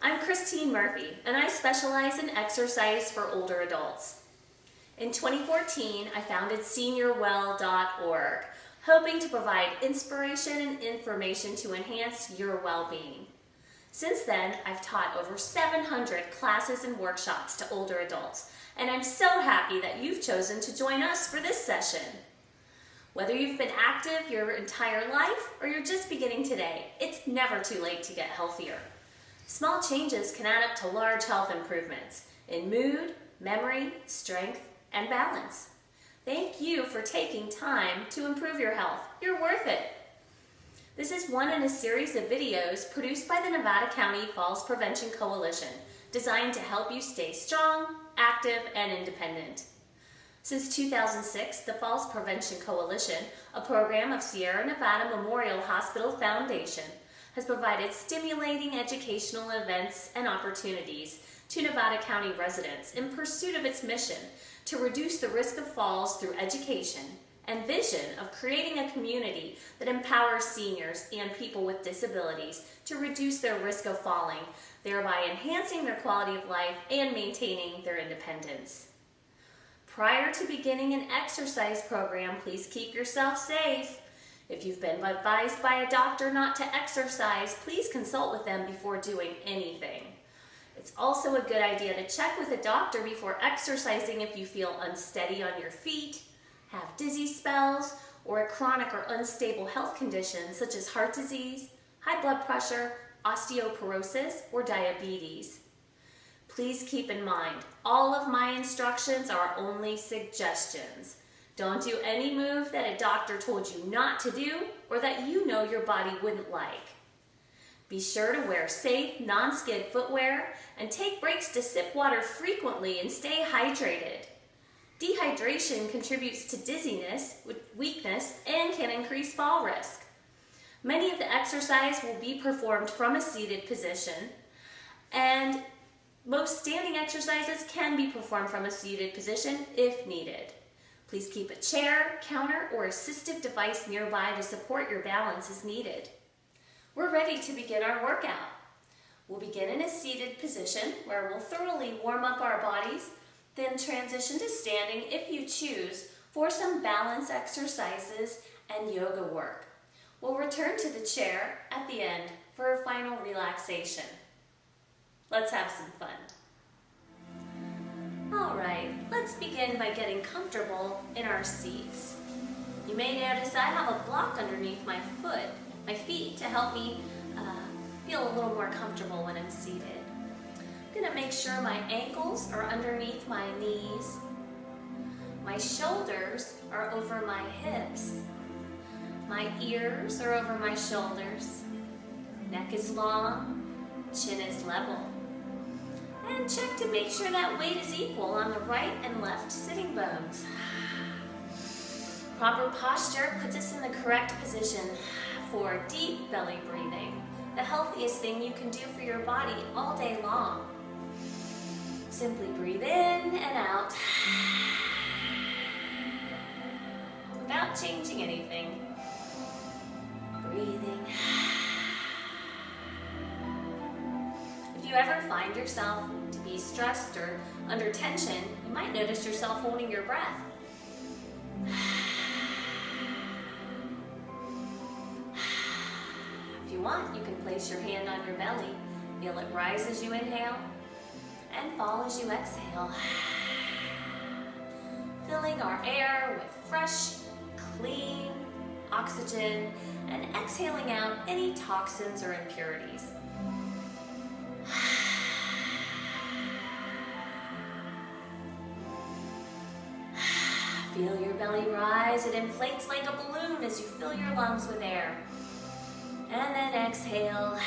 I'm Christine Murphy, and I specialize in exercise for older adults. In 2014, I founded SeniorWell.org, hoping to provide inspiration and information to enhance your well-being. Since then, I've taught over 700 classes and workshops to older adults, and I'm so happy that you've chosen to join us for this session. Whether you've been active your entire life or you're just beginning today, it's never too late to get healthier. Small changes can add up to large health improvements in mood, memory, strength, and balance. Thank you for taking time to improve your health. You're worth it. This is one in a series of videos produced by the Nevada County Falls Prevention Coalition, designed to help you stay strong, active, and independent. Since 2006, the Falls Prevention Coalition, a program of Sierra Nevada Memorial Hospital Foundation, has provided stimulating educational events and opportunities to Nevada County residents in pursuit of its mission to reduce the risk of falls through education and vision of creating a community that empowers seniors and people with disabilities to reduce their risk of falling, thereby enhancing their quality of life and maintaining their independence. Prior to beginning an exercise program, please keep yourself safe. If you've been advised by a doctor not to exercise, please consult with them before doing anything. It's also a good idea to check with a doctor before exercising if you feel unsteady on your feet, have dizzy spells, or a chronic or unstable health condition such as heart disease, high blood pressure, osteoporosis, or diabetes. Please keep in mind, all of my instructions are only suggestions. Don't do any move that a doctor told you not to do or that you know your body wouldn't like. Be sure to wear safe, non-skid footwear and take breaks to sip water frequently and stay hydrated. Dehydration contributes to dizziness, weakness, and can increase fall risk. Many of the exercise will be performed from a seated position, and most standing exercises can be performed from a seated position if needed. Please keep a chair, counter, or assistive device nearby to support your balance as needed. We're ready to begin our workout. We'll begin in a seated position where we'll thoroughly warm up our bodies, then transition to standing if you choose for some balance exercises and yoga work. We'll return to the chair at the end for a final relaxation. Let's have some fun. All right, let's begin by getting comfortable in our seats. You may notice I have a block underneath my feet to help me feel a little more comfortable when I'm seated. I'm gonna make sure my ankles are underneath my knees. My shoulders are over my hips. My ears are over my shoulders. Neck is long, chin is level. And check to make sure that weight is equal on the right and left sitting bones. Proper posture puts us in the correct position for deep belly breathing, the healthiest thing you can do for your body all day long. Simply breathe in and out without changing anything. Breathing. If you ever find yourself to be stressed or under tension, you might notice yourself holding your breath. If you want, you can place your hand on your belly. Feel it rise as you inhale and fall as you exhale. Filling our air with fresh, clean oxygen and exhaling out any toxins or impurities. Feel your belly rise. It inflates like a balloon as you fill your lungs with air. And then exhale,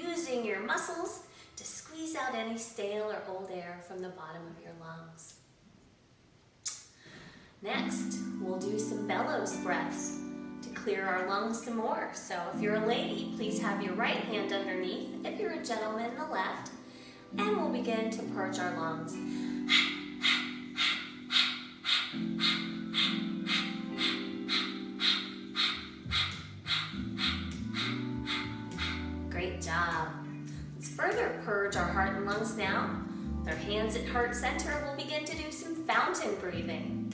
using your muscles to squeeze out any stale or old air from the bottom of your lungs. Next, we'll do some bellows breaths to clear our lungs some more. So if you're a lady, please have your right hand underneath. If you're a gentleman, the left. And we'll begin to purge our lungs. Great job. further purge our heart and lungs now. With our hands at heart center, we'll begin to do some fountain breathing.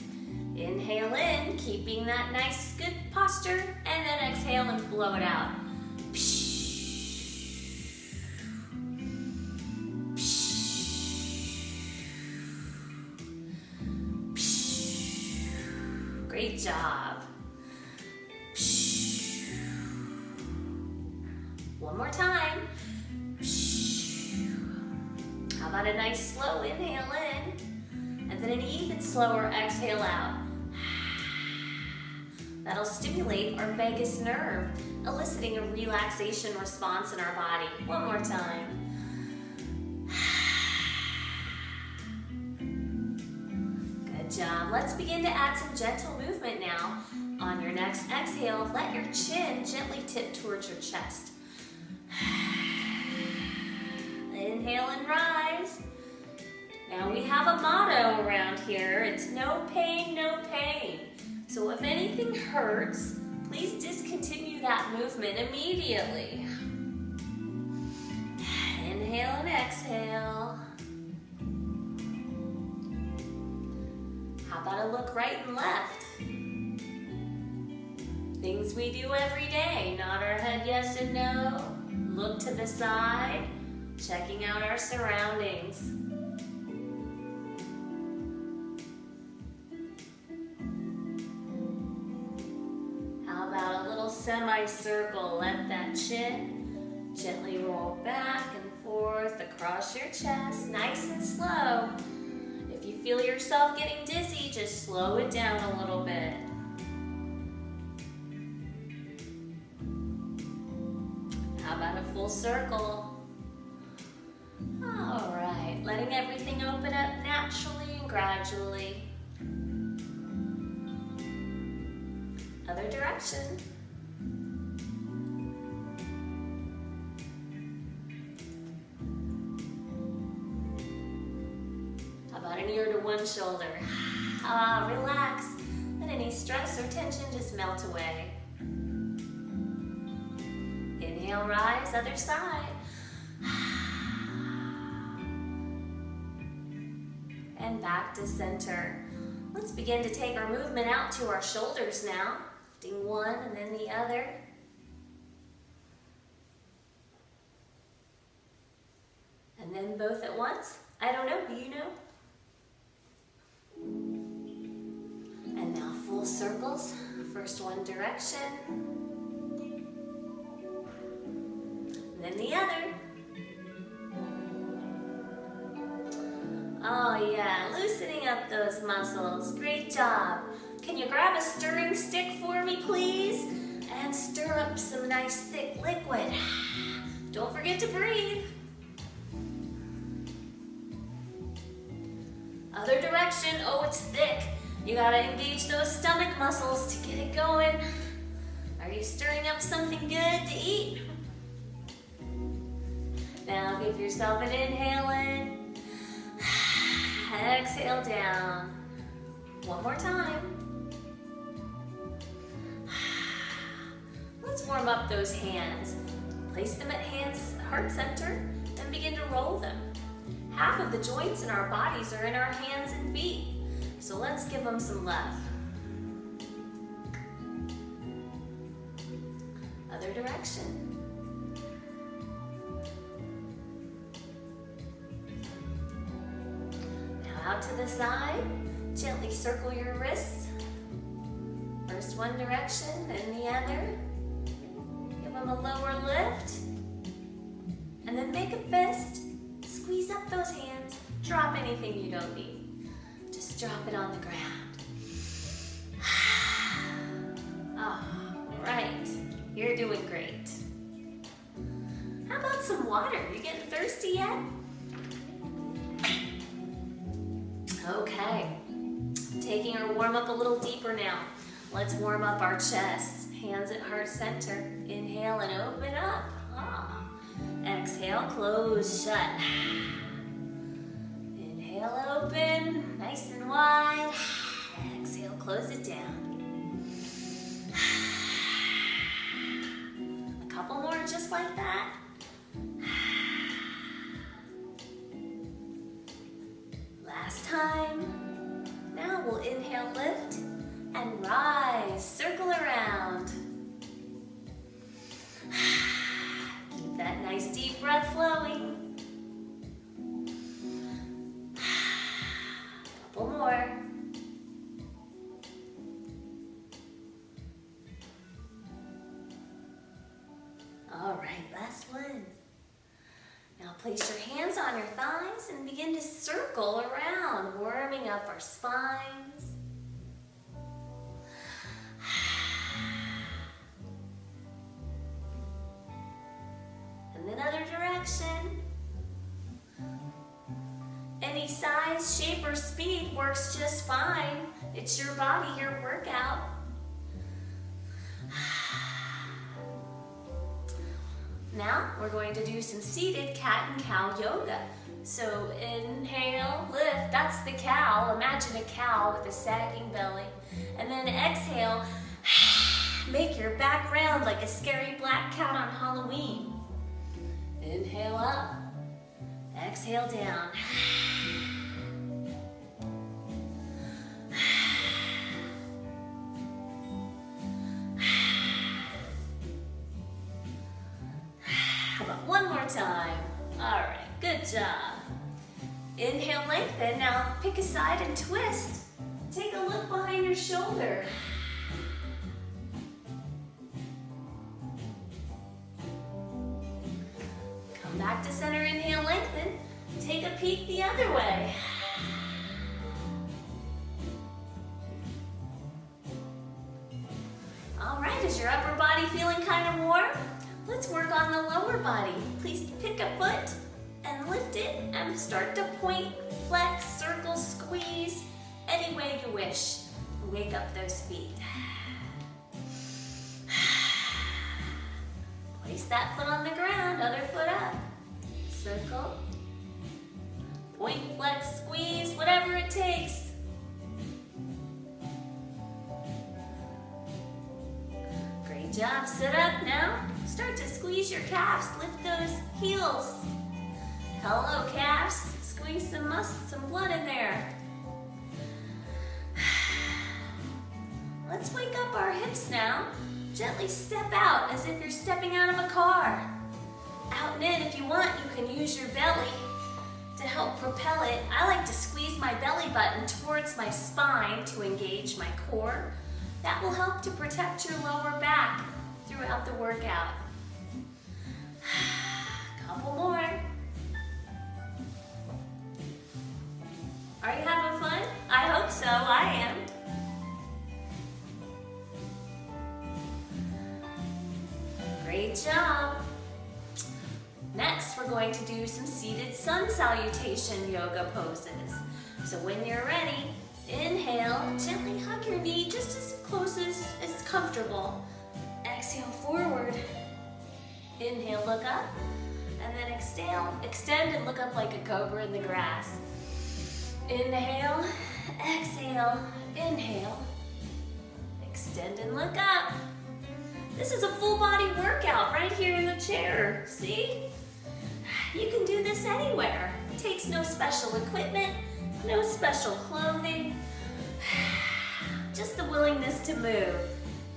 Inhale in, keeping that nice, good posture, and then exhale and blow it out. Great job. One more time. How about a nice slow inhale in, and then an even slower exhale out. That'll stimulate our vagus nerve, eliciting a relaxation response in our body. One more time. Good job. Let's begin to add some gentle movement now. On your next exhale, let your chin gently tip towards your chest. Inhale and rise. Now we have a motto around here. It's no pain, no pain. So if anything hurts, please discontinue that movement immediately. Inhale and exhale. How about a look right and left? Things we do every day. Nod our head yes and no. Look to the side. Checking out our surroundings. How about a little semicircle? Let that chin gently roll back and forth across your chest, nice and slow. If you feel yourself getting dizzy, just slow it down a little bit. How about a full circle? All right, letting everything open up naturally and gradually. Other direction. How about an ear to one shoulder? Relax. Let any stress or tension just melt away. Inhale, rise, other side. And back to center. Let's begin to take our movement out to our shoulders now. Lifting one and then the other. And then both at once. I don't know, do you know? And now full circles. First one direction. And then the other. Oh yeah, loosening up those muscles. Great job. Can you grab a stirring stick for me, please? And stir up some nice thick liquid. Don't forget to breathe. Other direction. Oh, it's thick. You gotta engage those stomach muscles to get it going. Are you stirring up something good to eat? Now give yourself an inhale in. Exhale down. One more time. Let's warm up those hands. Place them at heart center and begin to roll them. Half of the joints in our bodies are in our hands and feet. So let's give them some love. Other direction. Out to the side, gently circle your wrists. First one direction, then the other. Give them a lower lift. And then make a fist. Squeeze up those hands. Drop anything you don't need. Just drop it on the ground. All right, you're doing great. How about some water? You getting thirsty yet? Okay, taking our warm up a little deeper now. Let's warm up our chest. Hands at heart center. Inhale and open up. Exhale, close, shut. Inhale, open, nice and wide. Exhale, close it down. A couple more just like that. Last time. Now we'll inhale, lift, and rise. Circle around. Keep that nice deep breath flowing. Couple more. All right, last one. Now place your hands on your thighs and begin to circle around, warming up our spines. And then other direction. Any size, shape, or speed works just fine. It's your body, your workout. Now we're going to do some seated cat and cow yoga. So inhale, lift, that's the cow. Imagine a cow with a sagging belly. And then exhale, make your back round like a scary black cat on Halloween. Inhale up, exhale down. One more time. All right, good job. Inhale, lengthen. Now pick a side and twist. Take a look behind your shoulder. Come back to center, inhale, lengthen. Take a peek the other way. All right, is your upper body feeling kind of warm? Let's work on the lower body. Please pick a foot and lift it and start to point, flex, circle, squeeze, any way you wish. Wake up those feet. Place that foot on the ground, other foot up. Circle, point, flex, squeeze, whatever it takes. Great job, sit up now. Start to squeeze your calves, lift those heels. Hello, calves. Squeeze some muscle, some blood in there. Let's wake up our hips now. Gently step out as if you're stepping out of a car. Out and in, if you want, you can use your belly to help propel it. I like to squeeze my belly button towards my spine to engage my core. That will help to protect your lower back throughout the workout. Couple more. Are you having fun? I hope so. I am. Great job. Next, we're going to do some seated sun salutation yoga poses. So when you're ready, inhale, gently hug your knee just as close as comfortable. Exhale forward. Inhale, look up. And then exhale, extend and look up like a cobra in the grass. Inhale, exhale, inhale. Extend and look up. This is a full body workout right here in the chair. See? You can do this anywhere. It takes no special equipment, no special clothing, just the willingness to move.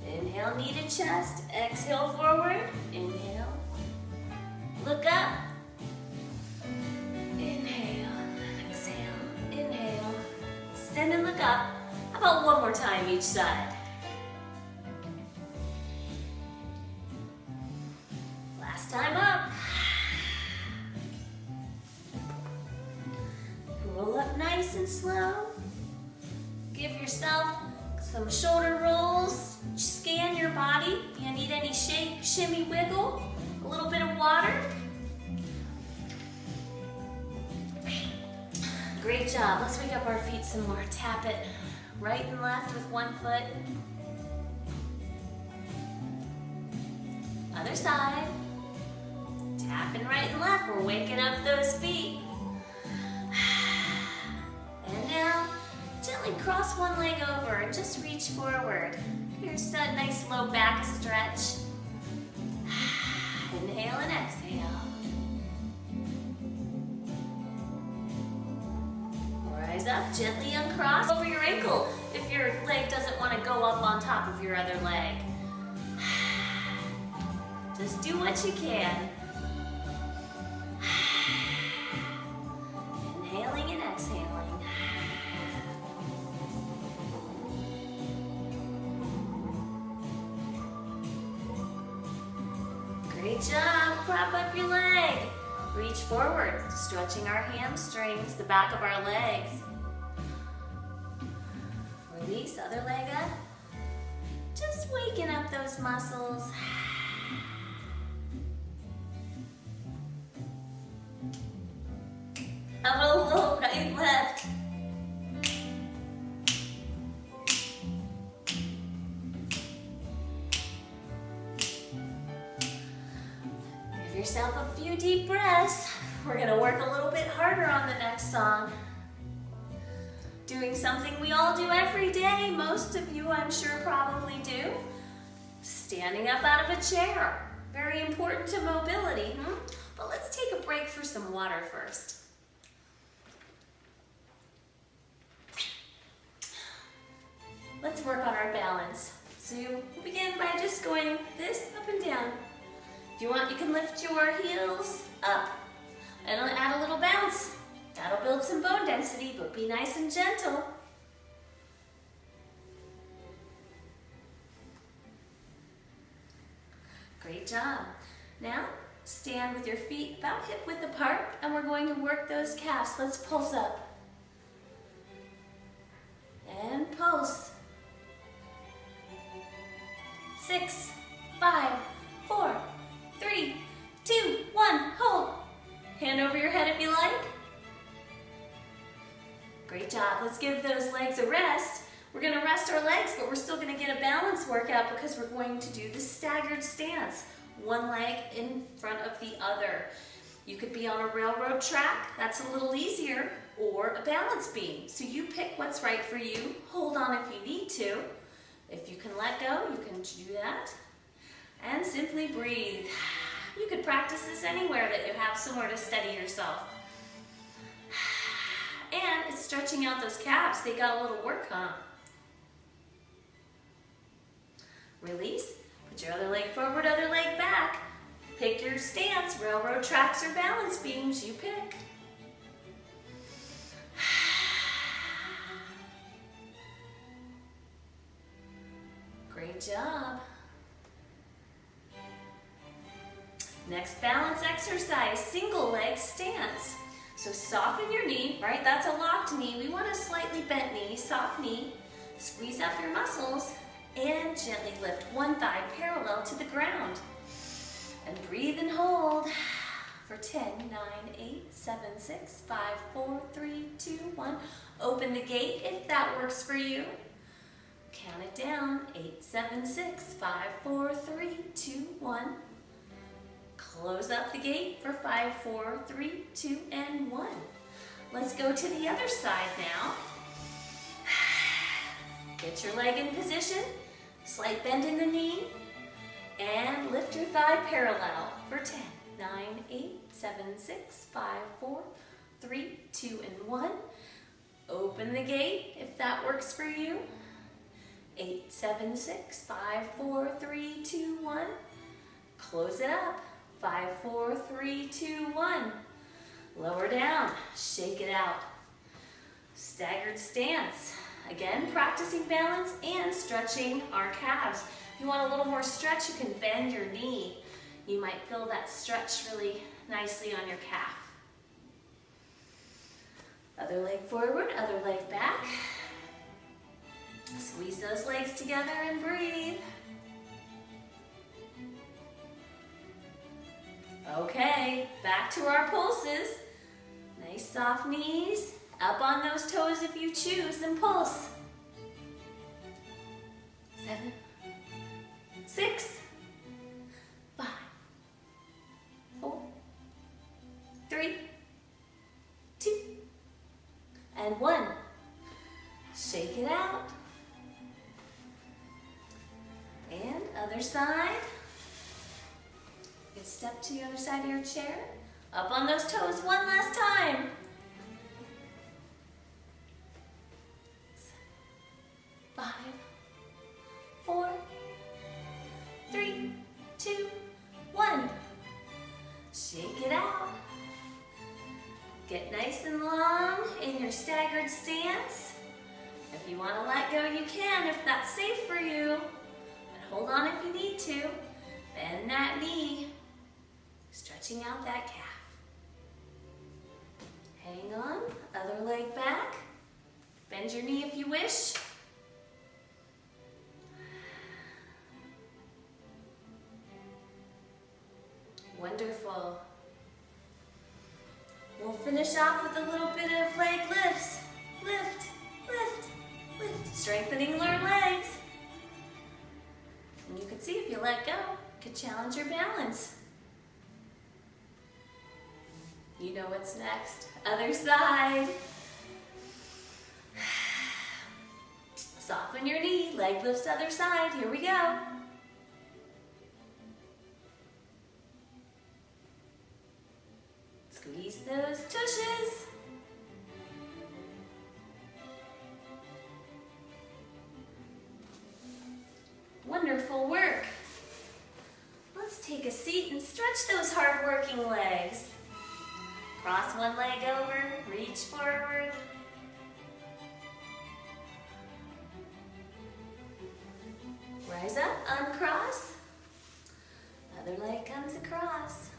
Inhale, knee to chest. Exhale, forward. Inhale. Look up. Inhale. Exhale. Inhale. Extend and look up. How about one more time each side? Last time up. Roll up nice and slow. Give yourself some shoulder rolls. Scan your body. Do you need any shake, shimmy, wiggle? A little bit of water. Great job. Let's wake up our feet some more. Tap it right and left with one foot. Other side. Tapping right and left. We're waking up those feet. And now, gently cross one leg over and just reach forward. Here's a nice low back stretch. Inhale and exhale. Rise Gently uncross over your ankle if your leg doesn't want to go up on top of your other leg. Just do what you can. Inhaling and exhaling. Great job. Prop up your leg. Reach forward, stretching our hamstrings, the back of our legs. Release, other leg up. Just waking up those muscles. Up a little, right, left. Give yourself a few deep breaths. We're gonna work a little bit harder on the next song. Doing something we all do every day. Most of you, I'm sure, probably do. Standing up out of a chair. Very important to mobility, But let's take a break for some water first. Let's work on our balance. So you begin by just going this up and down. If you want, you can lift your heels up and add a little bounce. That'll build some bone density, but be nice and gentle. Great job. Now, stand with your feet about hip width apart, and we're going to work those calves. Let's pulse up. And pulse. 6, 5, 4, 3, 2, 1, hold. Hand over your head if you like. Great job. Let's give those legs a rest. We're going to rest our legs, but we're still going to get a balance workout because we're going to do the staggered stance. One leg in front of the other. You could be on a railroad track. That's a little easier. Or a balance beam. So you pick what's right for you. Hold on if you need to. If you can let go, you can do that. And simply breathe. You could practice this anywhere that you have somewhere to steady yourself. And it's stretching out those calves. They got a little work, huh? Release. Put your other leg forward, other leg back. Pick your stance. Railroad tracks or balance beams. You pick. Great job. Next balance exercise, single leg stance. So soften your knee, right? That's a locked knee. We want a slightly bent knee, soft knee. Squeeze up your muscles and gently lift one thigh parallel to the ground. And breathe and hold for 10, 9, 8, 7, 6, 5, 4, 3, 2, 1. Open the gate if that works for you. Count it down, 8, 7, 6, 5, 4, 3, 2, 1. Close up the gate for 5, 4, 3, 2, and 1. Let's go to the other side now. Get your leg in position, slight bend in the knee, and lift your thigh parallel for 10, 9, 8, 7, 6, 5, 4, 3, 2, and 1. Open the gate if that works for you. 8, 7, 6, 5, 4, 3, 2, 1. Close it up. 5, 4, 3, 2, 1. Lower down. Shake it out. Staggered stance. Again, practicing balance and stretching our calves. If you want a little more stretch, you can bend your knee. You might feel that stretch really nicely on your calf. Other leg forward, other leg back. Squeeze those legs together and breathe. Okay, back to our pulses. Nice soft knees. Up on those toes if you choose and pulse. 7, 6, 5, 4, 3, 2, and 1. Shake it out. And other side. You can step to the other side of your chair. Up on those toes one last time. 2, 1. Shake it out. Get nice and long in your staggered stance. If you want to let go, you can if that's safe for you. But hold on if you need to. Bend that knee, stretching out that calf. Hang on, other leg back. Bend your knee if you wish. Wonderful. We'll finish off with a little bit of leg lifts. Lift, lift, lift. Strengthening our legs. And you can see if you let go, you can challenge your balance. You know what's next. Other side. Soften your knee, leg lifts other side. Here we go. Squeeze those tushes. Wonderful work. Let's take a seat and stretch those hard-working legs. Cross one leg over, reach forward. Rise up, uncross. Other leg comes across.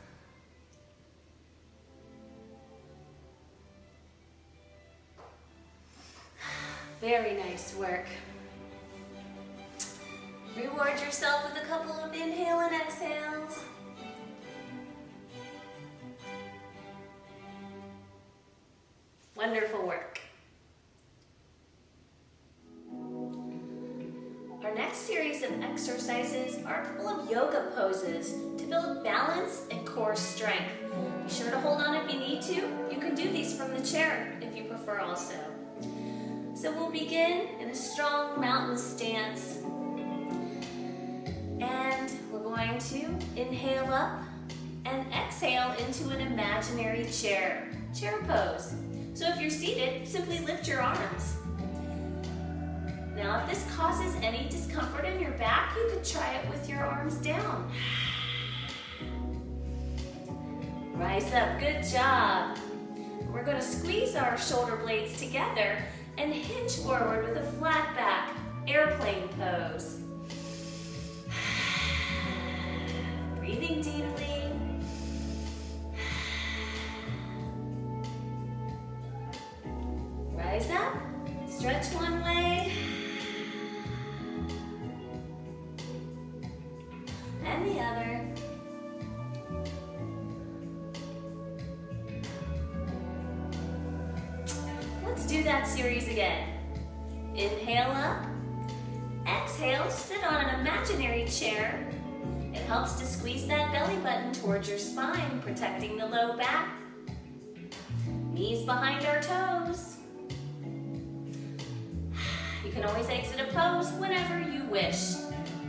Very nice work. Reward yourself with a couple of inhale and exhales. Wonderful work. Our next series of exercises are a couple of yoga poses to build balance and core strength. Be sure to hold on if you need to. You can do these from the chair if you prefer also. So we'll begin in a strong mountain stance. And we're going to inhale up and exhale into an imaginary chair pose. So if you're seated, simply lift your arms. Now if this causes any discomfort in your back, you could try it with your arms down. Rise up, good job. We're going to squeeze our shoulder blades together and hinge forward with a flat back, airplane pose. Breathing deeply. Rise up, stretch one way, and the other. Let's do that series again. Inhale up, exhale, sit on an imaginary chair. It helps to squeeze that belly button towards your spine, protecting the low back. Knees behind our toes. You can always exit a pose whenever you wish.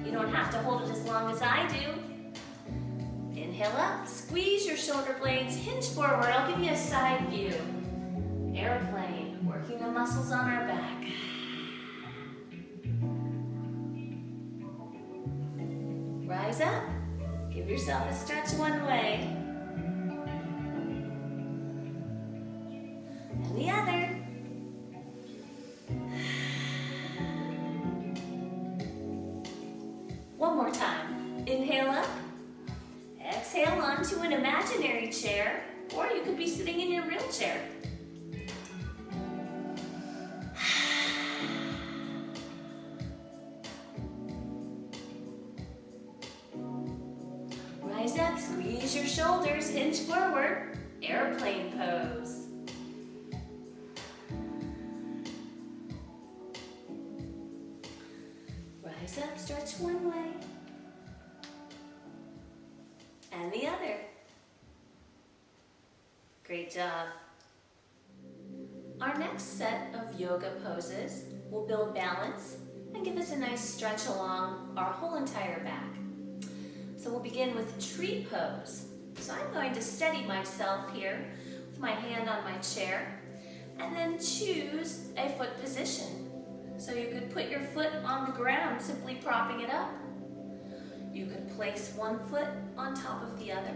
You don't have to hold it as long as I do. Inhale up, squeeze your shoulder blades, hinge forward. I'll give you a side view. Airplane, working the muscles on our back. Rise up, give yourself a stretch one way. And the other. One more time. Inhale up. Exhale onto an imaginary chair, or you could be sitting in your real chair. Rise up, squeeze your shoulders, hinge forward, airplane pose. Rise up, stretch one way, and the other. Great job. Our next set of yoga poses will build balance and give us a nice stretch along our whole entire back. So we'll begin with tree pose. So I'm going to steady myself here with my hand on my chair and then choose a foot position. So you could put your foot on the ground, simply propping it up. You could place one foot on top of the other,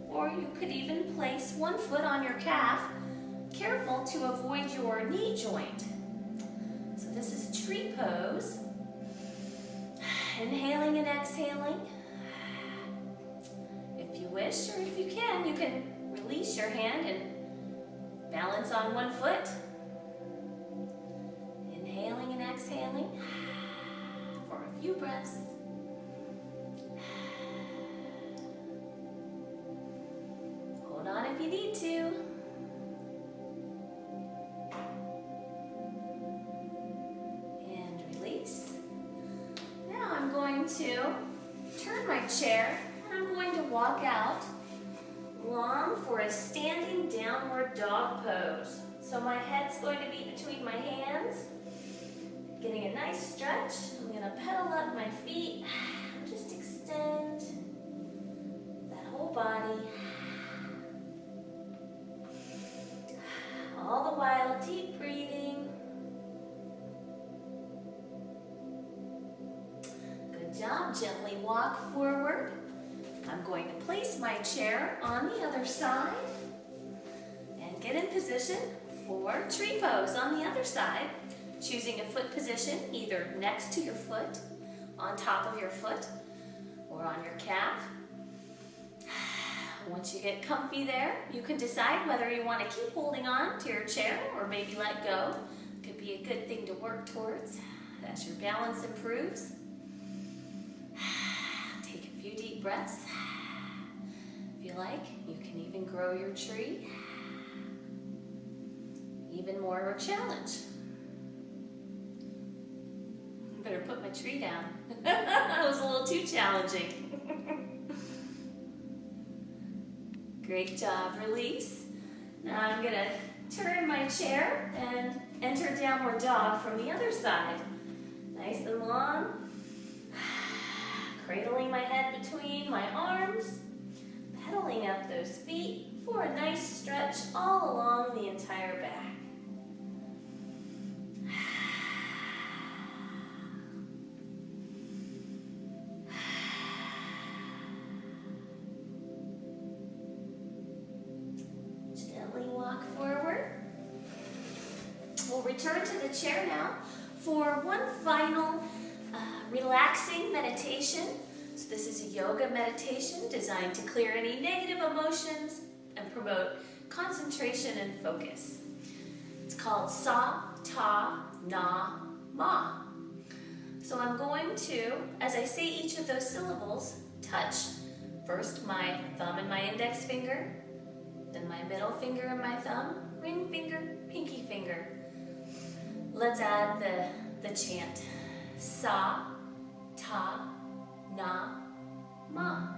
or you could even place one foot on your calf. Careful to avoid your knee joint. So this is tree pose. Inhaling and exhaling. If you wish, or if you can release your hand and balance on one foot. Inhaling and exhaling for a few breaths. Hold on if you need to. And release. Now I'm going to turn my chair and I'm going to walk out long for a standing downward dog pose. So my head's going to be between my hands, getting a nice stretch. I'm going to pedal up my feet, just extend that whole body. All the while, deep breathing. Good job. Gently walk forward. I'm going to place my chair on the other side and get in position for tree pose on the other side. Choosing a foot position either next to your foot, on top of your foot, or on your calf. Once you get comfy there, you can decide whether you want to keep holding on to your chair or maybe let go. Could be a good thing to work towards as your balance improves. Take a few deep breaths. If you like, you can even grow your tree. Even more of a challenge. Better put my tree down. That was a little too challenging. Great job, release. Now I'm gonna turn my chair and enter downward dog from the other side. Nice and long. Cradling my head between my arms. Pedaling up those feet for a nice stretch all along the entire back. We'll return to the chair now for one final relaxing meditation. So this is a yoga meditation designed to clear any negative emotions and promote concentration and focus. It's called Sa, Ta, Na, Ma. So I'm going to, as I say each of those syllables, touch first my thumb and my index finger, then my middle finger and my thumb, ring finger, pinky finger. Let's add the chant. Sa, Ta, Na, Ma.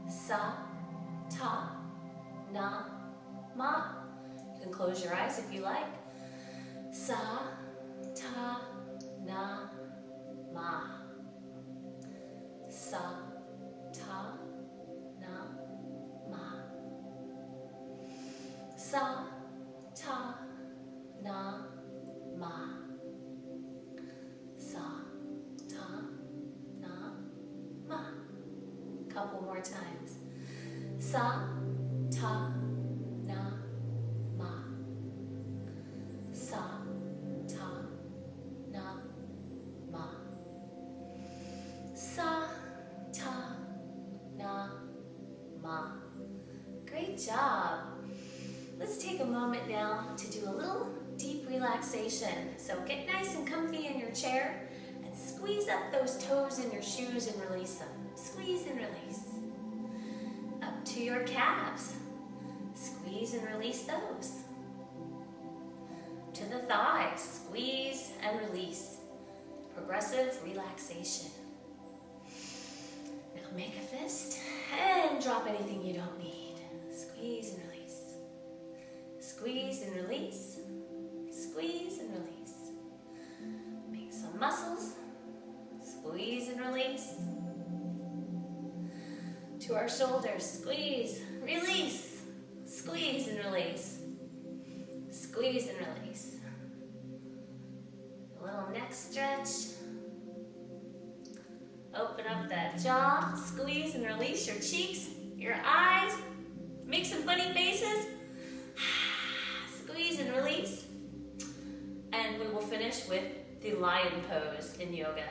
Sa, Ta, Na, Ma. You can close your eyes if you like. Sa, Ta, Na, Ma. Sa, Ta, Na, Ma. Sa, Ta, Na, Ma. Sa, Ta, Na, Ma. Couple more times. Sa, Ta, Na, Ma. Sa, Ta, Na, Ma. Sa, Ta, Na, Ma. Great job. Let's take a moment now to do a little deep relaxation. So get nice and comfy in your chair and squeeze up those toes in your shoes and release them. Squeeze and release. Up to your calves. Squeeze and release those. To the thighs. Squeeze and release. Progressive relaxation. Now make a fist and drop anything you don't need. Squeeze and release. Squeeze and release. Squeeze and release. Make some muscles. Squeeze and release. To our shoulders. Squeeze, release. Squeeze and release. Squeeze and release. A little neck stretch. Open up that jaw, squeeze and release your cheeks, your eyes. Make some funny faces. Squeeze and release. And we will finish with the lion pose in yoga.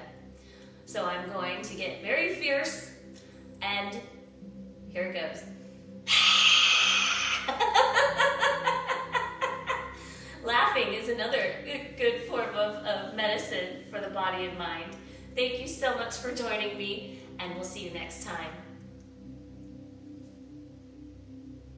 So I'm going to get very fierce, and here it goes. Laughing is another good form of medicine for the body and mind. Thank you so much for joining me, and we'll see you next time.